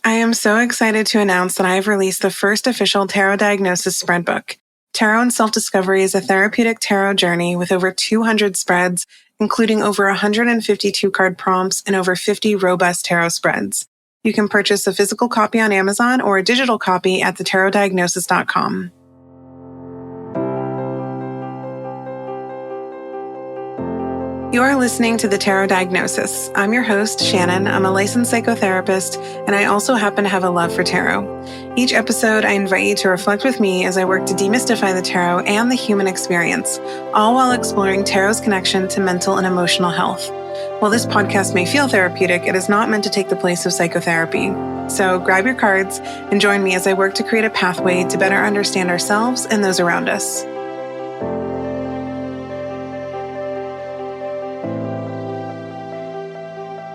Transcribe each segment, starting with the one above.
I am so excited to announce that I have released the first official tarot diagnosis spread book. Tarot and Self-Discovery is a therapeutic tarot journey with over 200 spreads, including over 152 card prompts and over 50 robust tarot spreads. You can purchase a physical copy on Amazon or a digital copy at thetarotdiagnosis.com. You are listening to The Tarot Diagnosis. I'm your host, Shannon. I'm a licensed psychotherapist, and I also happen to have a love for tarot. Each episode, I invite you to reflect with me as I work to demystify the tarot and the human experience, all while exploring tarot's connection to mental and emotional health. While this podcast may feel therapeutic, it is not meant to take the place of psychotherapy. So grab your cards and join me as I work to create a pathway to better understand ourselves and those around us.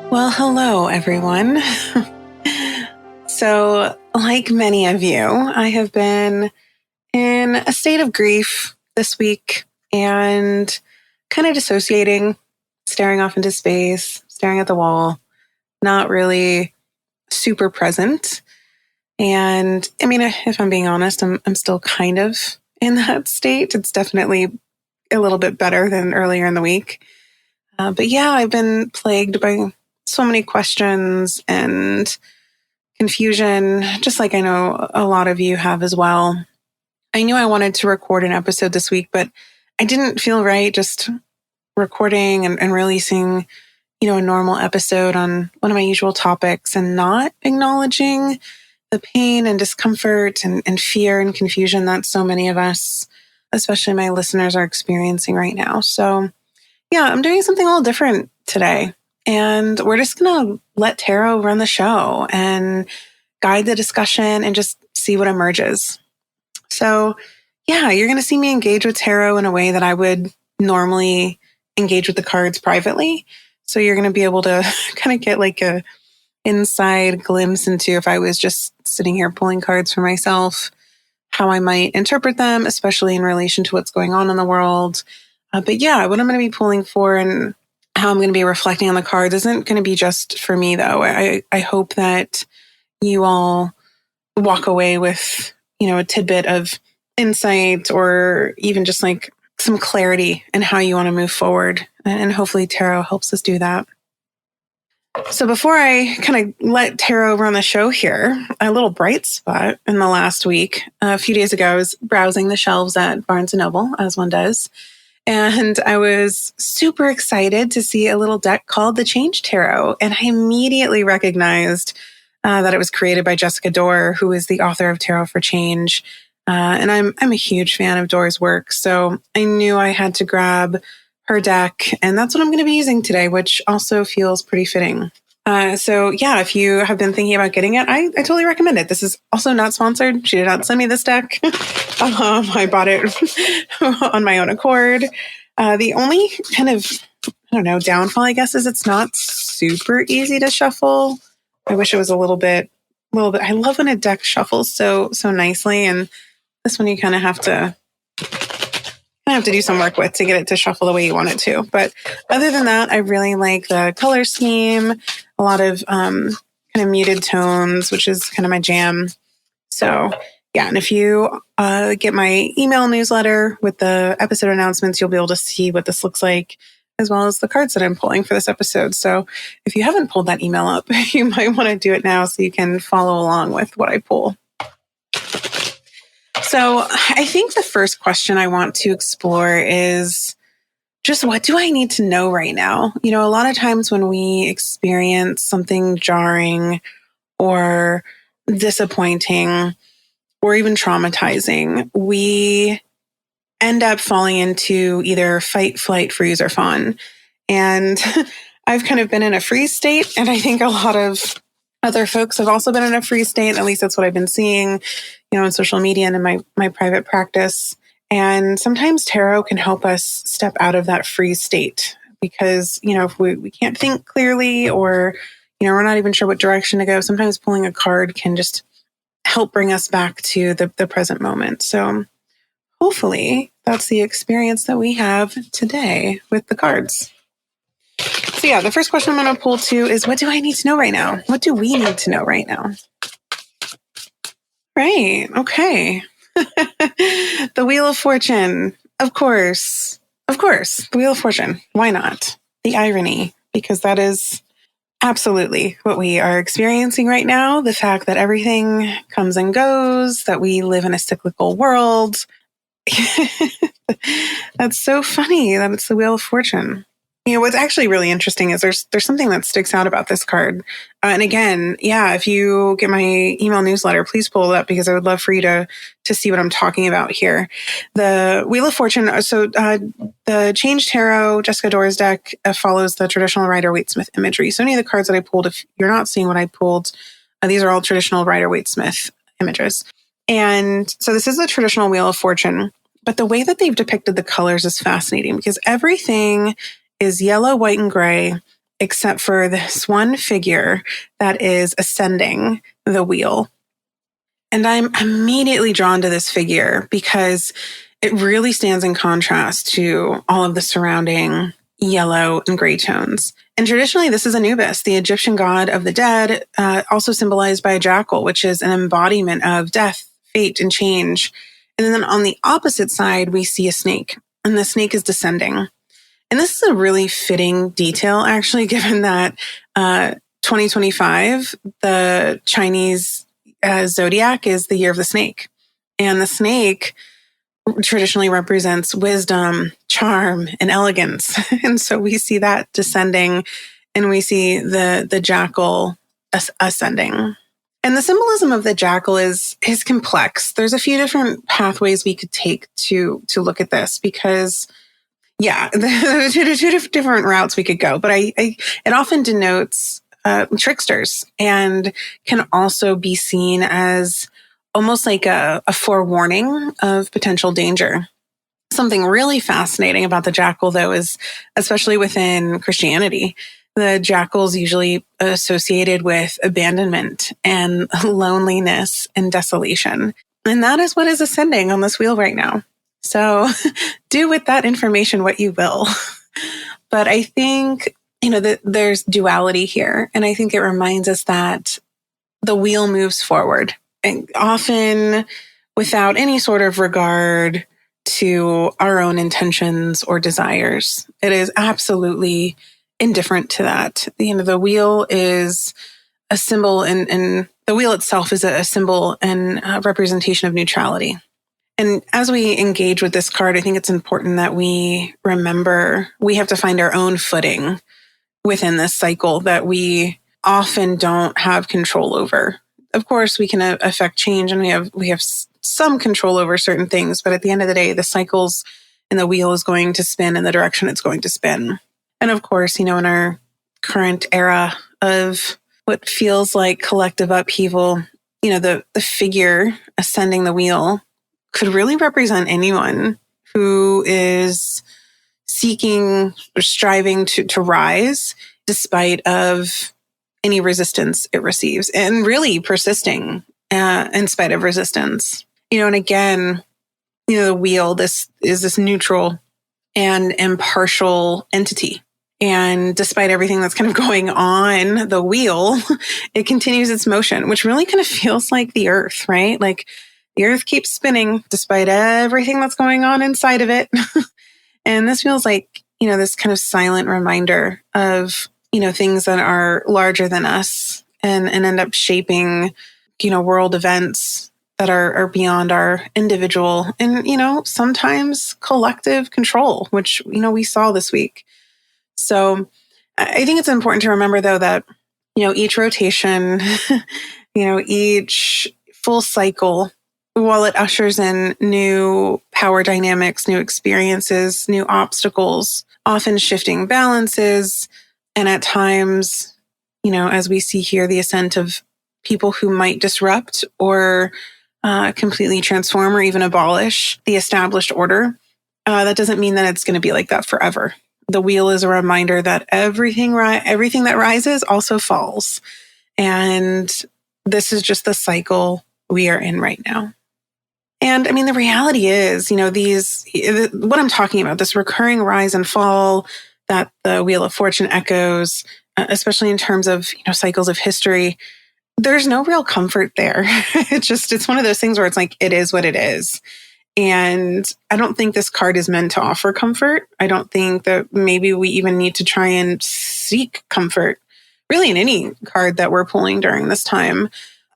Well, hello, everyone. So, like many of you, I have been in a state of grief this week and kind of dissociating, staring off into space, staring at the wall, not really super present. And I mean, if I'm being honest, I'm still kind of in that state. It's definitely a little bit better than earlier in the week. But yeah, I've been plagued by so many questions and confusion, just like I know a lot of you have as well. I knew I wanted to record an episode this week, but I didn't feel right just recording and releasing, a normal episode on one of my usual topics and not acknowledging the pain and discomfort and fear and confusion that so many of us, especially my listeners, are experiencing right now. So yeah, I'm doing something a little different today. And we're just going to let tarot run the show and guide the discussion and just see what emerges. So yeah, you're going to see me engage with tarot in a way that I would normally engage with the cards privately. So you're going to be able to kind of get like a inside glimpse into, if I was just sitting here pulling cards for myself, how I might interpret them, especially in relation to what's going on in the world. But yeah, what I'm going to be pulling for and how I'm going to be reflecting on the cards isn't going to be just for me, though. I hope that you all walk away with, a tidbit of insight or even just like some clarity in how you want to move forward. And hopefully tarot helps us do that. So before I kind of let tarot run the show here, a little bright spot in the last week, a few days ago, I was browsing the shelves at Barnes & Noble, as one does. And I was super excited to see a little deck called the Change Tarot. And I immediately recognized that it was created by Jessica Dore, who is the author of Tarot for Change. And I'm a huge fan of Dore's work. So I knew I had to grab her deck. And that's what I'm going to be using today, which also feels pretty fitting. So yeah, if you have been thinking about getting it, I totally recommend it. This is also not sponsored. She did not send me this deck. I bought it on my own accord. The only kind of, downfall, I guess, is it's not super easy to shuffle. I wish it was a little bit. I love when a deck shuffles so nicely. And this one you kind of have to do some work with to get it to shuffle the way you want it to. But other than that, I really like the color scheme, a lot of kind of muted tones, which is kind of my jam. So yeah, and if you get my email newsletter with the episode announcements, you'll be able to see what this looks like, as well as the cards that I'm pulling for this episode. So if you haven't pulled that email up, you might want to do it now so you can follow along with what I pull. So I think the first question I want to explore is just, what do I need to know right now? A lot of times when we experience something jarring or disappointing or even traumatizing, we end up falling into either fight, flight, freeze, or fawn. And I've kind of been in a freeze state, and I think a lot of other folks have also been in a freeze state. At least that's what I've been seeing, on social media and in my private practice. And sometimes tarot can help us step out of that freeze state because, if we can't think clearly or, we're not even sure what direction to go, sometimes pulling a card can just help bring us back to the present moment. So hopefully that's the experience that we have today with the cards. So yeah, the first question I'm going to pull to is, what do I need to know right now? What do we need to know right now? Right. Okay. The Wheel of Fortune. Of course. Of course. The Wheel of Fortune. Why not? The irony, because that is absolutely what we are experiencing right now. The fact that everything comes and goes, that we live in a cyclical world. That's so funny that it's the Wheel of Fortune. What's actually really interesting is there's something that sticks out about this card. And again, yeah, if you get my email newsletter, please pull it up because I would love for you to see what I'm talking about here. The Wheel of Fortune. So the Change Tarot, Jessica Dore's deck, follows the traditional Rider-Waite-Smith imagery. So any of the cards that I pulled, if you're not seeing what I pulled, these are all traditional Rider-Waite-Smith images. And so this is the traditional Wheel of Fortune. But the way that they've depicted the colors is fascinating because everything is yellow, white, and gray, except for this one figure that is ascending the wheel. And I'm immediately drawn to this figure because it really stands in contrast to all of the surrounding yellow and gray tones. And traditionally, this is Anubis, the Egyptian god of the dead, also symbolized by a jackal, which is an embodiment of death, fate, and change. And then on the opposite side, we see a snake, and the snake is descending. And this is a really fitting detail, actually, given that 2025, the Chinese zodiac is the year of the snake. And the snake traditionally represents wisdom, charm, and elegance. And so we see that descending, and we see the jackal ascending. And the symbolism of the jackal is complex. There's a few different pathways we could take to look at this because, yeah, the two different routes we could go. But it often denotes tricksters and can also be seen as almost like a forewarning of potential danger. Something really fascinating about the jackal, though, is especially within Christianity, the jackal's usually associated with abandonment and loneliness and desolation. And that is what is ascending on this wheel right now. So do with that information what you will. But I think, that there's duality here. And I think it reminds us that the wheel moves forward, and often without any sort of regard to our own intentions or desires. It is absolutely indifferent to that. The wheel is a symbol, and the wheel itself is a symbol and a representation of neutrality. And as we engage with this card, I think it's important that we remember we have to find our own footing within this cycle that we often don't have control over. Of course, we can affect change, and we have some control over certain things, but at the end of the day, the cycles and the wheel is going to spin in the direction it's going to spin. And of course, in our current era of what feels like collective upheaval, the figure ascending the wheel could really represent anyone who is seeking or striving to rise despite of any resistance it receives, and really persisting in spite of resistance. And again, the wheel, this is this neutral and impartial entity. And despite everything that's kind of going on the wheel, it continues its motion, which really kind of feels like the earth, right? Like the earth keeps spinning despite everything that's going on inside of it. And this feels like, this kind of silent reminder of, things that are larger than us and end up shaping, world events that are beyond our individual and, sometimes collective control, which, we saw this week. So I think it's important to remember, though, that, each rotation, each full cycle, while it ushers in new power dynamics, new experiences, new obstacles, often shifting balances, and at times, as we see here, the ascent of people who might disrupt or completely transform or even abolish the established order, that doesn't mean that it's going to be like that forever. The wheel is a reminder that everything that rises also falls. And this is just the cycle we are in right now. And I mean, the reality is, what I'm talking about, this recurring rise and fall that the Wheel of Fortune echoes, especially in terms of, cycles of history, there's no real comfort there. It's one of those things where it's like, it is what it is. And I don't think this card is meant to offer comfort. I don't think that maybe we even need to try and seek comfort really in any card that we're pulling during this time.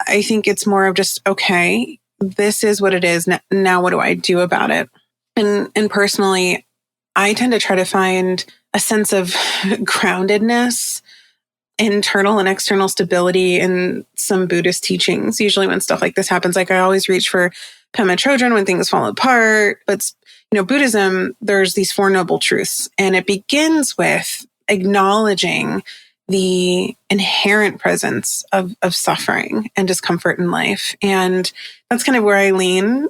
I think it's more of just, okay, this is what it is. Now what do I do about it? And personally, I tend to try to find a sense of groundedness, internal and external stability in some Buddhist teachings. Usually when stuff like this happens, like I always reach for Pema Chodron when things fall apart. But, Buddhism, there's these Four Noble Truths, and it begins with acknowledging the inherent presence of suffering and discomfort in life. And that's kind of where I lean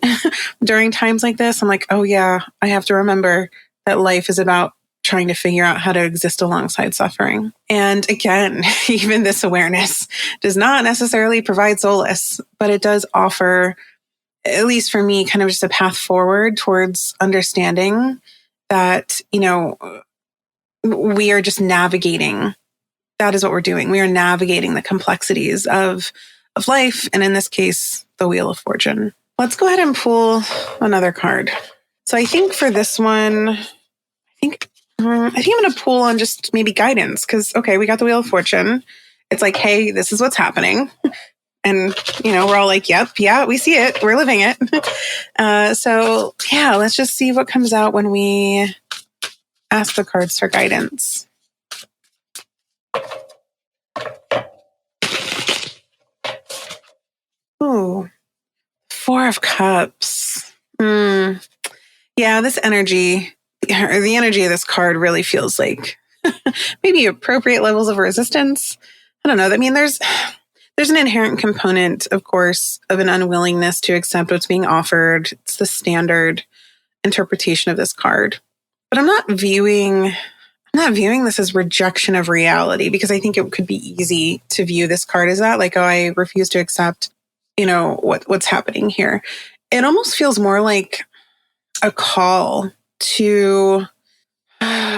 during times like this. I'm like, oh yeah, I have to remember that life is about trying to figure out how to exist alongside suffering. And again, even this awareness does not necessarily provide solace, but it does offer, at least for me, kind of just a path forward towards understanding that, we are just navigating. That is what we're doing. We are navigating the complexities of life, and in this case, the Wheel of Fortune. Let's go ahead and pull another card. So I think for this one, I think I'm going to pull on just maybe guidance, because, okay, we got the Wheel of Fortune. It's like, hey, this is what's happening. And, we're all like, yep, yeah, we see it. We're living it. So yeah, let's just see what comes out when we ask the cards for guidance. Ooh, Four of Cups. Yeah, this energy, or the energy of this card really feels like maybe appropriate levels of resistance. I don't know. I mean, there's an inherent component, of course, of an unwillingness to accept what's being offered. It's the standard interpretation of this card. But I'm not viewing this as rejection of reality, because I think it could be easy to view this card as that, like, oh, I refuse to accept, what's happening here. It almost feels more like a call to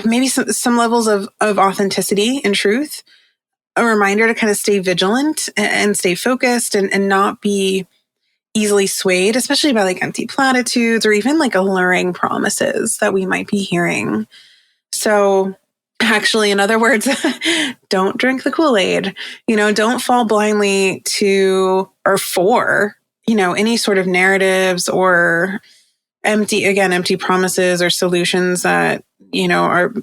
maybe some levels of authenticity and truth, a reminder to kind of stay vigilant and stay focused and not be easily swayed, especially by like empty platitudes or even like alluring promises that we might be hearing. So actually, in other words, don't drink the Kool-Aid, don't fall blindly to or for, any sort of narratives or empty promises or solutions that, are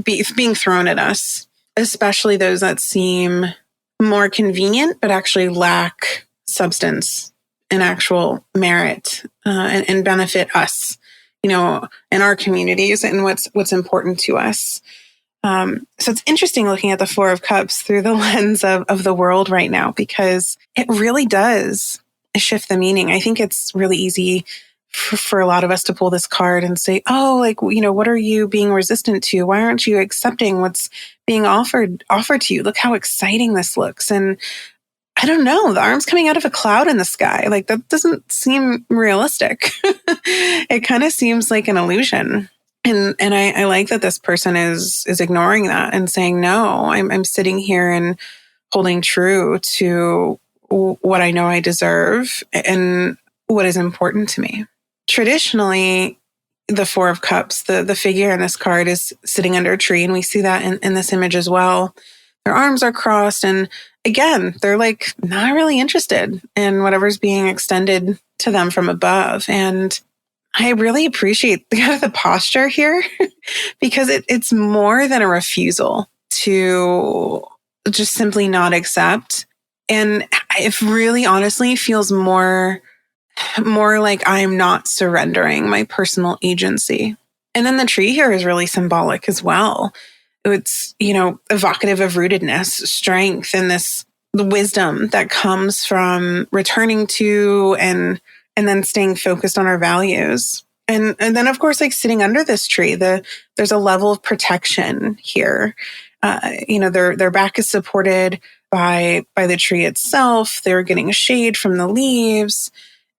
being thrown at us, especially those that seem more convenient, but actually lack substance and actual merit and benefit us, in our communities and what's important to us. So it's interesting looking at the Four of Cups through the lens of the world right now, because it really does shift the meaning. I think it's really easy for a lot of us to pull this card and say, oh, like, what are you being resistant to? Why aren't you accepting what's being offered to you? Look how exciting this looks. And I don't know, the arm's coming out of a cloud in the sky. Like, that doesn't seem realistic. It kind of seems like an illusion. And I like that this person is ignoring that and saying, no, I'm sitting here and holding true to what I know I deserve and what is important to me. Traditionally, the Four of Cups, the figure in this card is sitting under a tree, and we see that in this image as well. Their arms are crossed, and again, they're like not really interested in whatever's being extended to them from above. And I really appreciate the posture here because it's more than a refusal to just simply not accept. And it really honestly feels more like I'm not surrendering my personal agency. And then the tree here is really symbolic as well. It's, evocative of rootedness, strength, and the wisdom that comes from returning to and then staying focused on our values. And then, of course, like sitting under this tree, there's a level of protection here. Their back is supported by the tree itself. They're getting shade from the leaves.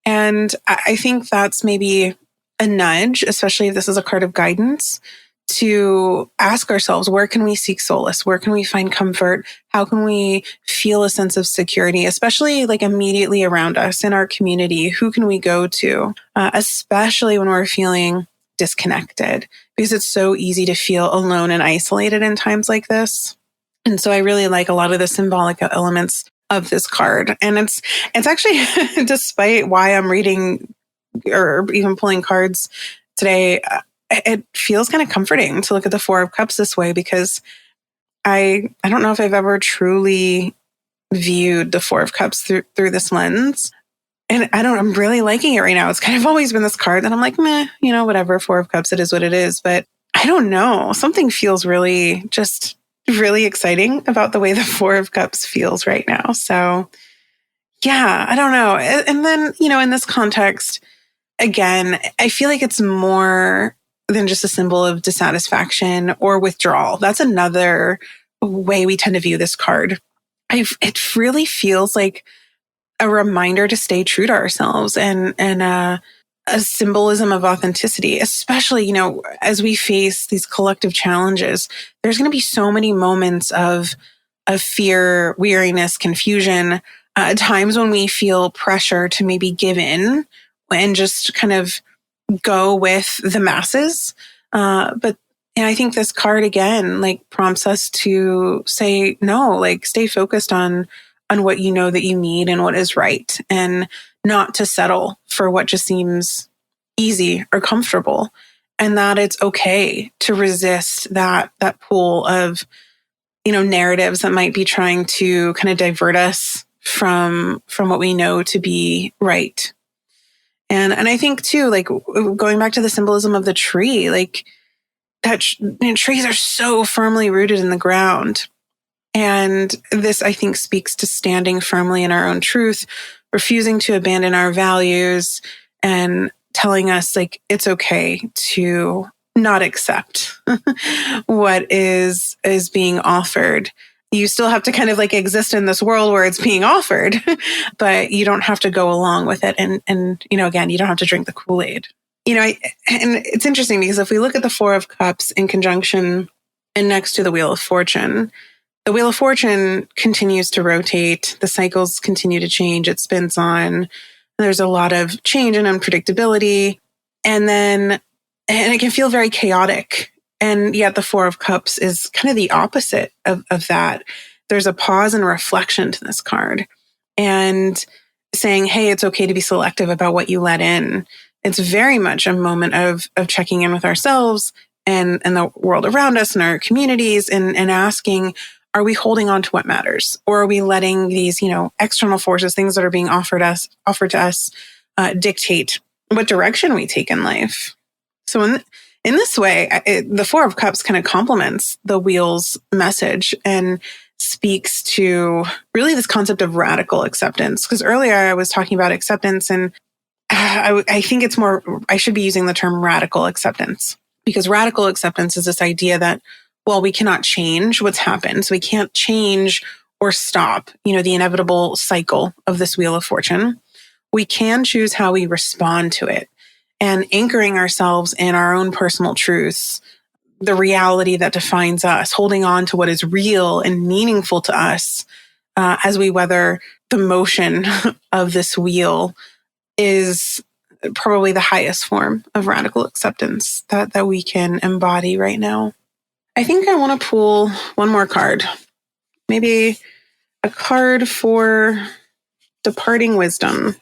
And I think that's maybe a nudge, especially if this is a card of guidance, to ask ourselves, where can we seek solace? Where can we find comfort? How can we feel a sense of security, especially like immediately around us in our community? Who can we go to, especially when we're feeling disconnected? Because it's so easy to feel alone and isolated in times like this. And so I really like a lot of the symbolic elements of this card. And it's actually, despite why I'm reading or even pulling cards today, it feels kind of comforting to look at the Four of Cups this way, because I don't know if I've ever truly viewed the Four of Cups through this lens. And I'm really liking it right now. It's kind of always been this card that I'm like, meh, whatever, Four of Cups, it is what it is. But I don't know. Something feels really exciting about the way the Four of Cups feels right now. So yeah, I don't know. And then, in this context, again, I feel like it's more than just a symbol of dissatisfaction or withdrawal. That's another way we tend to view this card. It really feels like a reminder to stay true to ourselves and a symbolism of authenticity, especially, as we face these collective challenges. There's going to be so many moments of fear, weariness, confusion, times when we feel pressure to maybe give in and just kind of go with the masses. But I think this card again, like, prompts us to say no, like, stay focused on what you know that you need and what is right, and not to settle for what just seems easy or comfortable, and that it's okay to resist that pool of, narratives that might be trying to kind of divert us from what we know to be right. And I think too, like, going back to the symbolism of the tree, like, that trees are so firmly rooted in the ground. And this, I think, speaks to standing firmly in our own truth, refusing to abandon our values, and telling us, like, it's okay to not accept what is being offered. You still have to kind of like exist in this world where it's being offered, but you don't have to go along with it. And again, you don't have to drink the Kool-Aid. And it's interesting because if we look at the Four of Cups in conjunction and next to the Wheel of Fortune, the Wheel of Fortune continues to rotate. The cycles continue to change. It spins on. There's a lot of change and unpredictability. And it can feel very chaotic. And yet the Four of Cups is kind of the opposite of that. There's a pause and reflection to this card, and saying, hey, it's okay to be selective about what you let in. It's very much a moment of checking in with ourselves and the world around us and our communities, and asking, are we holding on to what matters? Or are we letting these, external forces, things that are being offered to us, dictate what direction we take in life? So in this way, the Four of Cups kind of complements the Wheel's message and speaks to really this concept of radical acceptance. Because earlier I was talking about acceptance, and I think it's more, I should be using the term radical acceptance, because radical acceptance is this idea that, well, we cannot change what's happened. So we can't change or stop, the inevitable cycle of this Wheel of Fortune. We can choose how we respond to it, and anchoring ourselves in our own personal truths, the reality that defines us, holding on to what is real and meaningful to us as we weather the motion of this wheel, is probably the highest form of radical acceptance that we can embody right now. I think I want to pull one more card, maybe a card for departing wisdom,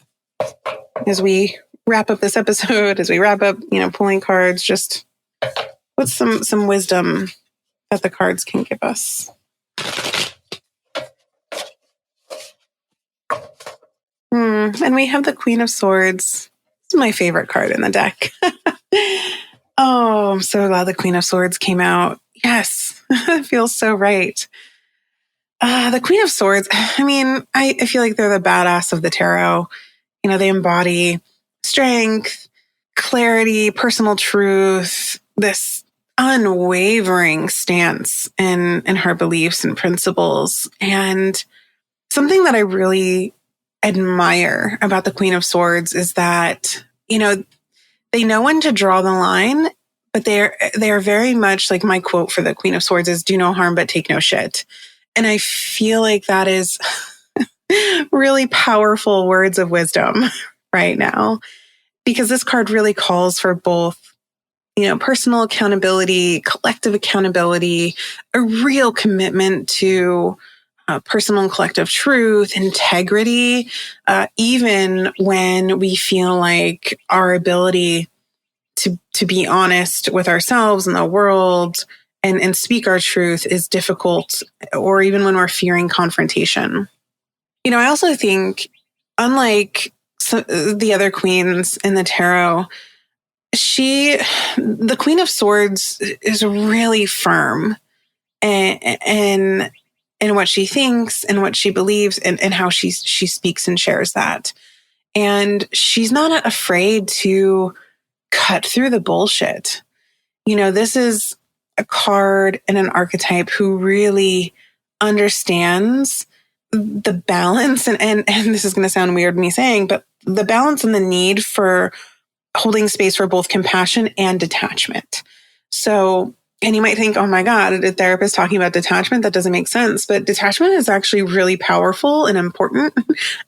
as we wrap up this episode, as we wrap up, pulling cards, just what's some wisdom that the cards can give us. And we have the Queen of Swords. It's my favorite card in the deck. Oh, I'm so glad the Queen of Swords came out. Yes, it feels so right. The Queen of Swords, I feel like they're the badass of the tarot. They embody strength, clarity, personal truth, this unwavering stance in her beliefs and principles. And something that I really admire about the Queen of Swords is that, they know when to draw the line, but they are very much like, my quote for the Queen of Swords is, do no harm, but take no shit. And I feel like that is really powerful words of wisdom right now, because this card really calls for both, personal accountability, collective accountability, a real commitment to personal and collective truth, integrity, even when we feel like our ability to be honest with ourselves and the world and speak our truth is difficult, or even when we're fearing confrontation. I also think, unlike the other queens in the tarot, the Queen of Swords is really firm in what she thinks and what she believes, and how she speaks and shares that. And she's not afraid to cut through the bullshit. This is a card and an archetype who really understands the balance, and this is going to sound weird me saying, but the balance and the need for holding space for both compassion and detachment. So, and you might think, oh my God, a therapist talking about detachment, that doesn't make sense. But detachment is actually really powerful and important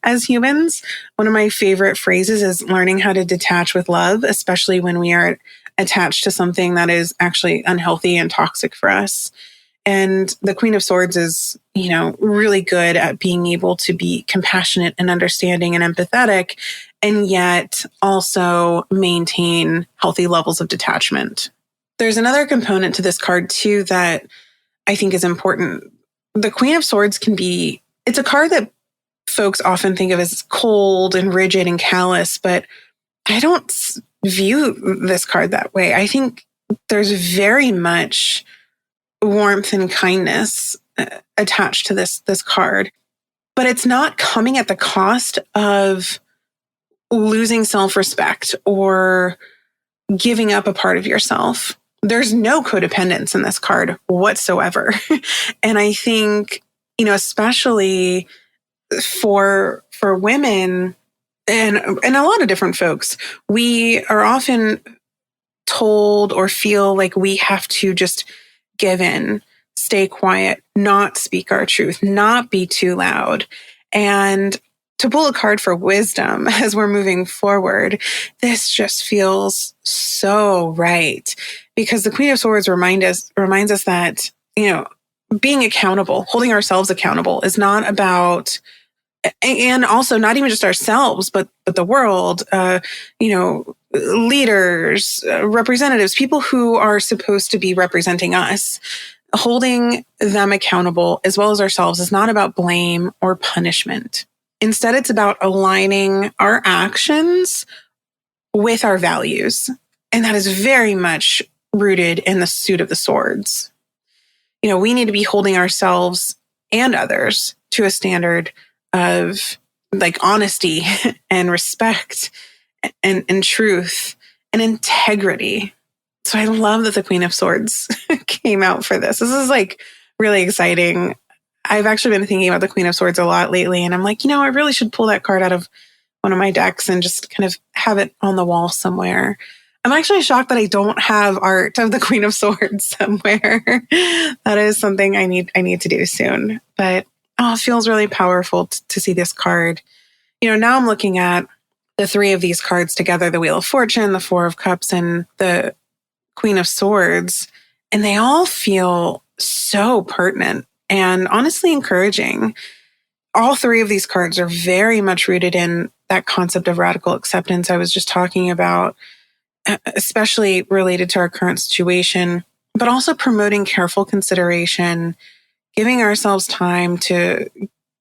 as humans. One of my favorite phrases is learning how to detach with love, especially when we are attached to something that is actually unhealthy and toxic for us. And the Queen of Swords is, really good at being able to be compassionate and understanding and empathetic, and yet also maintain healthy levels of detachment. There's another component to this card too that I think is important. The Queen of Swords it's a card that folks often think of as cold and rigid and callous, but I don't view this card that way. I think there's very much warmth and kindness attached to this card, but it's not coming at the cost of losing self-respect or giving up a part of yourself. There's no codependence in this card whatsoever. And I think, especially for women and a lot of different folks, we are often told or feel like we have to just give in, stay quiet, not speak our truth, not be too loud. And to pull a card for wisdom as we're moving forward, this just feels so right, because the Queen of Swords reminds us that, being accountable, holding ourselves accountable is not about, and also not even just ourselves, but the world, leaders, representatives, people who are supposed to be representing us. Holding them accountable as well as ourselves is not about blame or punishment. Instead, it's about aligning our actions with our values. And that is very much rooted in the suit of the swords. We need to be holding ourselves and others to a standard of honesty and respect and truth and integrity. So I love that the Queen of Swords came out for this. This is really exciting. I've actually been thinking about the Queen of Swords a lot lately, and I'm like, I really should pull that card out of one of my decks and just kind of have it on the wall somewhere. I'm actually shocked that I don't have art of the Queen of Swords somewhere. That is something I need to do soon. But it feels really powerful to see this card. Now I'm looking at the three of these cards together, the Wheel of Fortune, the Four of Cups, and the Queen of Swords, and they all feel so pertinent and honestly encouraging. All three of these cards are very much rooted in that concept of radical acceptance I was just talking about, especially related to our current situation, but also promoting careful consideration, giving ourselves time to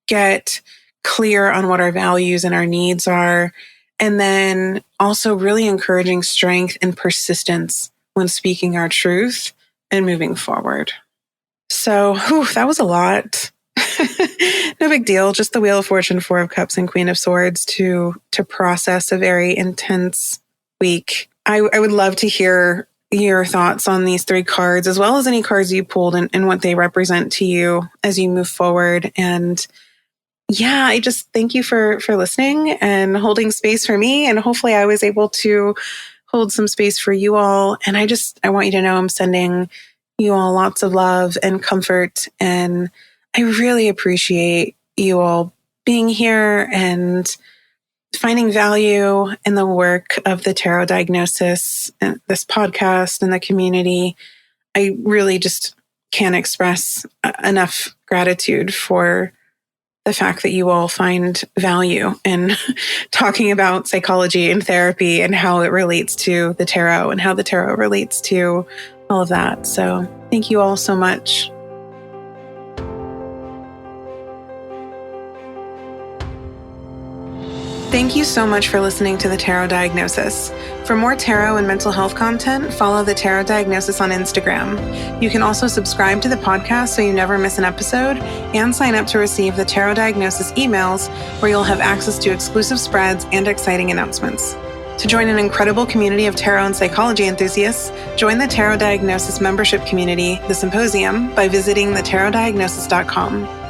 get clear on what our values and our needs are, and then also really encouraging strength and persistence when speaking our truth and moving forward. So, that was a lot. No big deal. Just the Wheel of Fortune, Four of Cups, and Queen of Swords to process a very intense week. I would love to hear your thoughts on these three cards, as well as any cards you pulled and what they represent to you as you move forward. And yeah, I just thank you for listening and holding space for me. And hopefully I was able to hold some space for you all. And I want you to know I'm sending you all lots of love and comfort. And I really appreciate you all being here and finding value in the work of the tarot diagnosis and this podcast and the community. I really just can't express enough gratitude for the fact that you all find value in talking about psychology and therapy and how it relates to the tarot and how the tarot relates to all of that. So thank you all so much. Thank you so much for listening to The Tarot Diagnosis. For more tarot and mental health content, follow The Tarot Diagnosis on Instagram. You can also subscribe to the podcast so you never miss an episode, and sign up to receive the Tarot Diagnosis emails, where you'll have access to exclusive spreads and exciting announcements. To join an incredible community of tarot and psychology enthusiasts, join the Tarot Diagnosis membership community, The Symposium, by visiting thetarotdiagnosis.com.